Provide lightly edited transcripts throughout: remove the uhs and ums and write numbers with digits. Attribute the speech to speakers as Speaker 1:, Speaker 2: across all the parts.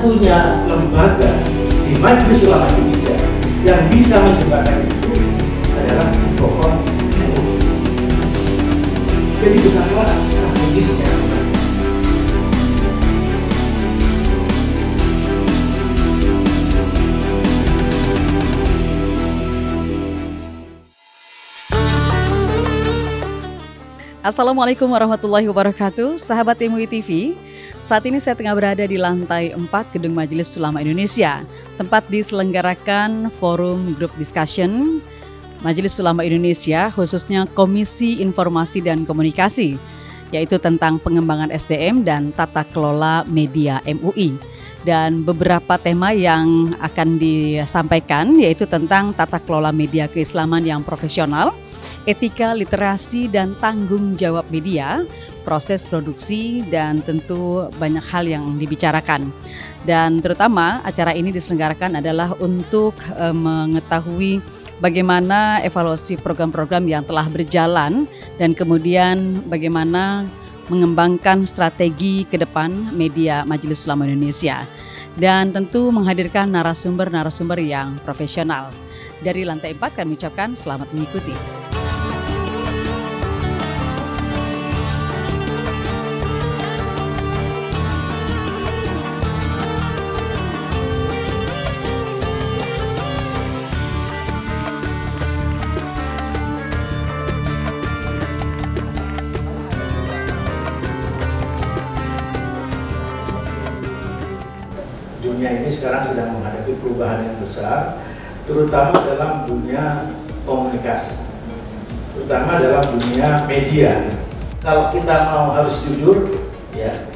Speaker 1: satu-satunya lembaga di Majelis Ulama Indonesia yang bisa menjembatani itu adalah Infocom MUI. Jadi betapa strategisnya.
Speaker 2: Assalamualaikum warahmatullahi wabarakatuh, sahabat MUI TV. Saat ini saya tengah berada di lantai 4 Gedung Majelis Ulama Indonesia, tempat diselenggarakan forum group discussion Majelis Ulama Indonesia, khususnya Komisi Informasi dan Komunikasi, yaitu tentang pengembangan SDM dan tata kelola media MUI. Dan beberapa tema yang akan disampaikan yaitu tentang tata kelola media keislaman yang profesional, etika, literasi, dan tanggung jawab media, proses produksi, dan tentu banyak hal yang dibicarakan. Dan terutama acara ini diselenggarakan adalah untuk mengetahui bagaimana evaluasi program-program yang telah berjalan dan kemudian bagaimana mengembangkan strategi ke depan media Majelis Ulama Indonesia. Dan tentu menghadirkan narasumber-narasumber yang profesional. Dari lantai 4 kami ucapkan selamat mengikuti.
Speaker 1: Dunia ini sekarang sedang menghadapi perubahan yang besar, terutama dalam dunia komunikasi, terutama dalam dunia media. Kalau kita mau harus jujur, ya,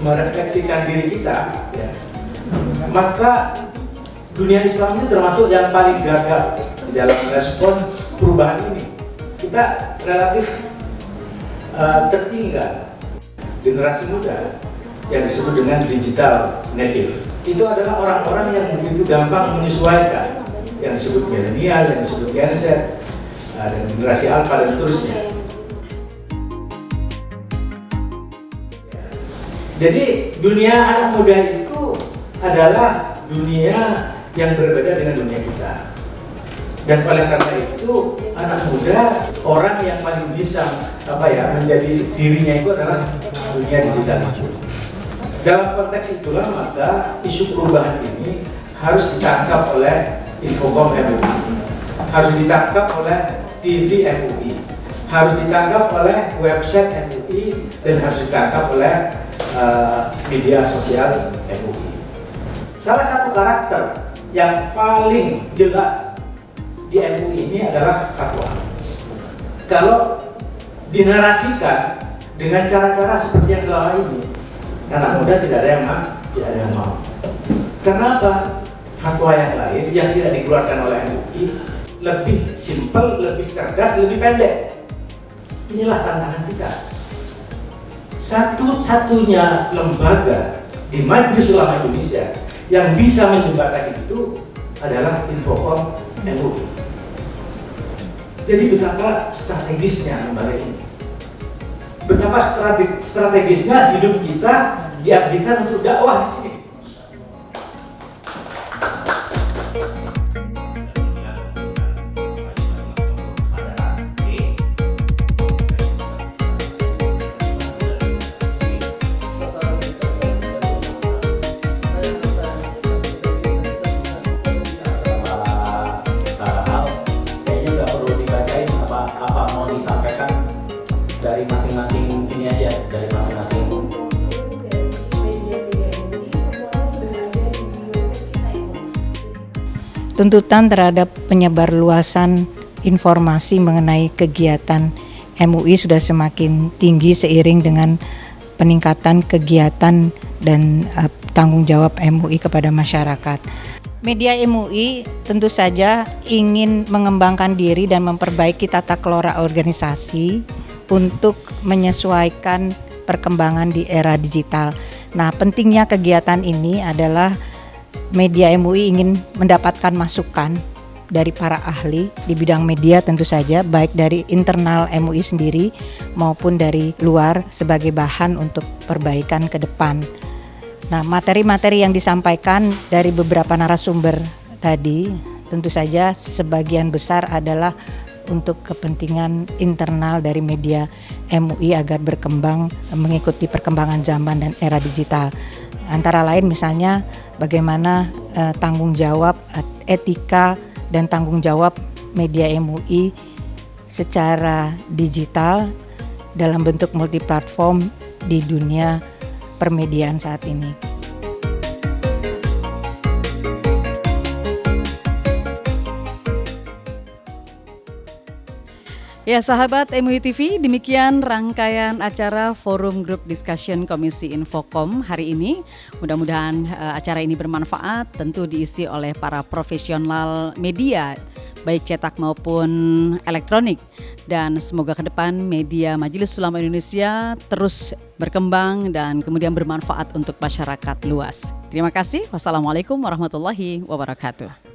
Speaker 1: merefleksikan diri kita, ya, maka dunia Islam itu termasuk yang paling gagap di dalam merespon perubahan ini. Kita relatif tertinggal. Generasi muda yang disebut dengan digital native itu adalah orang-orang yang begitu gampang menyesuaikan, yang disebut milenial, yang disebut Gen Z, dan generasi Alpha dan seterusnya. Jadi dunia anak muda itu adalah dunia yang berbeda dengan dunia kita. Dan oleh karena itu anak muda, orang yang paling bisa menjadi dirinya itu adalah dunia digital itu. Dalam konteks itulah maka isu perubahan ini harus ditangkap oleh Infocom MUI, harus ditangkap oleh TV MUI, harus ditangkap oleh website MUI, dan harus ditangkap oleh media sosial MUI. Salah satu karakter yang paling jelas di MUI ini adalah fatwa. Kalau dinarasikan dengan cara-cara seperti yang selama ini, anak muda tidak ada yang mau. Kenapa? Fatwa yang lain yang tidak dikeluarkan oleh MUI lebih simpel, lebih cerdas, lebih pendek. Inilah tantangan kita. Satu-satunya lembaga di Majelis Ulama Indonesia yang bisa menjembatani itu adalah Infocom MUI. Jadi betapa strategisnya lembaga ini. Betapa strategisnya hidup kita diabdikan untuk dakwah di sini.
Speaker 3: Kayaknya nggak perlu dibacain apa mau disampaikan dari masing-masing ini aja, dari masing-masing.
Speaker 4: Tuntutan terhadap penyebarluasan informasi mengenai kegiatan MUI sudah semakin tinggi seiring dengan peningkatan kegiatan dan tanggung jawab MUI kepada masyarakat. Media MUI tentu saja ingin mengembangkan diri dan memperbaiki tata kelola organisasi untuk menyesuaikan perkembangan di era digital. Nah, pentingnya kegiatan ini adalah media MUI ingin mendapatkan masukan dari para ahli di bidang media tentu saja, baik dari internal MUI sendiri maupun dari luar sebagai bahan untuk perbaikan ke depan. Nah, materi-materi yang disampaikan dari beberapa narasumber tadi tentu saja sebagian besar adalah untuk kepentingan internal dari media MUI agar berkembang mengikuti perkembangan zaman dan era digital. Antara lain misalnya bagaimana tanggung jawab, etika dan tanggung jawab media MUI secara digital dalam bentuk multiplatform di dunia permediaan saat ini.
Speaker 2: Ya sahabat MUI TV, demikian rangkaian acara Forum Group Discussion Komisi Infokom hari ini. Mudah-mudahan acara ini bermanfaat, tentu diisi oleh para profesional media, baik cetak maupun elektronik. Dan semoga ke depan media Majelis Ulama Indonesia terus berkembang dan kemudian bermanfaat untuk masyarakat luas. Terima kasih. Wassalamualaikum warahmatullahi wabarakatuh.